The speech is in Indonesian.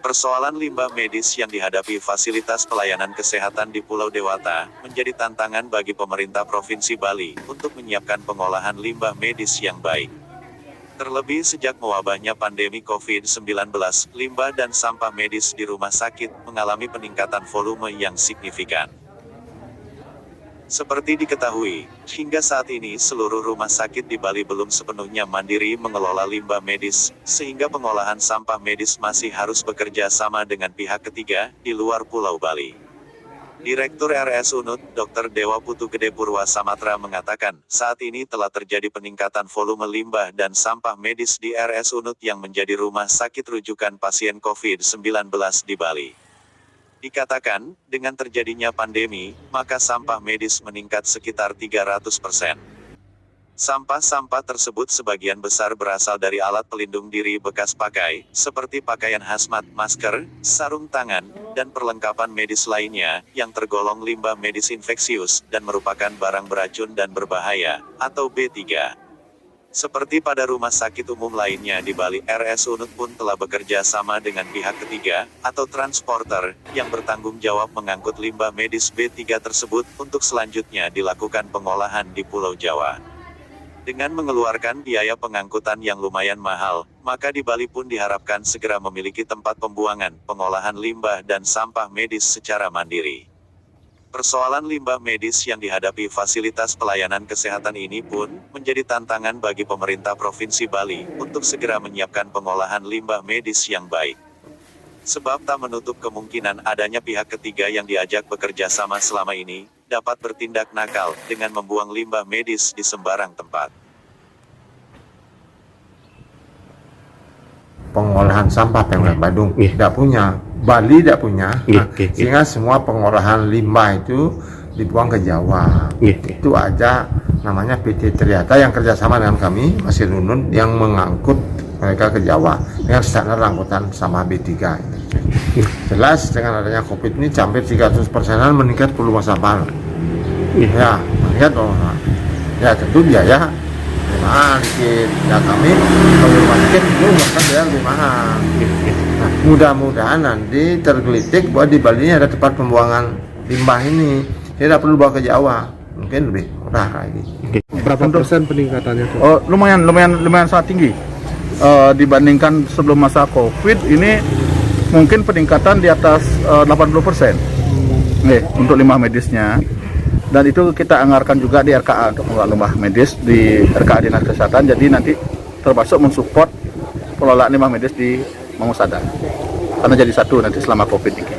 Persoalan limbah medis yang dihadapi fasilitas pelayanan kesehatan di Pulau Dewata menjadi tantangan bagi pemerintah Provinsi Bali untuk menyiapkan pengolahan limbah medis yang baik. Terlebih sejak mewabahnya pandemi COVID-19, limbah dan sampah medis di rumah sakit mengalami peningkatan volume yang signifikan. Seperti diketahui, hingga saat ini seluruh rumah sakit di Bali belum sepenuhnya mandiri mengelola limbah medis, sehingga pengolahan sampah medis masih harus bekerja sama dengan pihak ketiga di luar Pulau Bali. Direktur RS Unut, Dr. Dewa Putu Gede Purwa Samatra mengatakan, saat ini telah terjadi peningkatan volume limbah dan sampah medis di RS Unut yang menjadi rumah sakit rujukan pasien COVID-19 di Bali. Dikatakan, dengan terjadinya pandemi, maka sampah medis meningkat sekitar 300%. Sampah-sampah tersebut sebagian besar berasal dari alat pelindung diri bekas pakai, seperti pakaian hazmat, masker, sarung tangan, dan perlengkapan medis lainnya, yang tergolong limbah medis infeksius, dan merupakan barang beracun dan berbahaya, atau B3. Seperti pada rumah sakit umum lainnya di Bali, RS Unut pun telah bekerja sama dengan pihak ketiga, atau transporter, yang bertanggung jawab mengangkut limbah medis B3 tersebut, untuk selanjutnya dilakukan pengolahan di Pulau Jawa. Dengan mengeluarkan biaya pengangkutan yang lumayan mahal, maka di Bali pun diharapkan segera memiliki tempat pembuangan, pengolahan limbah dan sampah medis secara mandiri. Persoalan limbah medis yang dihadapi fasilitas pelayanan kesehatan ini pun menjadi tantangan bagi pemerintah Provinsi Bali untuk segera menyiapkan pengolahan limbah medis yang baik. Sebab tak menutup kemungkinan adanya pihak ketiga yang diajak bekerja sama selama ini dapat bertindak nakal dengan membuang limbah medis di sembarang tempat. Pengolahan sampah Pemkab Badung tidak punya, Bali tidak punya, sehingga semua pengolahan limbah itu dibuang ke Jawa. Itu aja namanya PT Triata yang kerjasama dengan kami, Masih Nunun, yang mengangkut mereka ke Jawa dengan standar angkutan sama B3. Jelas dengan adanya COVID ini sampai 300%-an meningkat volume sampah. Ya, meningkat ya tentu biaya lebih mahal dikit. Ya kami kalau rumah sakit itu bahkan biaya lebih mahal. Nah, mudah-mudahan nanti tergelitik bahwa di Bali ini ada tempat pembuangan limbah ini. Tidak perlu bawa ke Jawa, mungkin lebih murah lagi. Berapa persen peningkatannya tuh? Oh, lumayan sangat tinggi. Dibandingkan sebelum masa COVID ini mungkin peningkatan di atas 80%. Untuk limbah medisnya. Dan itu kita anggarkan juga di RKA untuk mengelola limbah medis di RKA Dinas Kesehatan. Jadi nanti termasuk mensupport pengelolaan limbah medis di Mangusada. Karena jadi satu nanti selama COVID ini.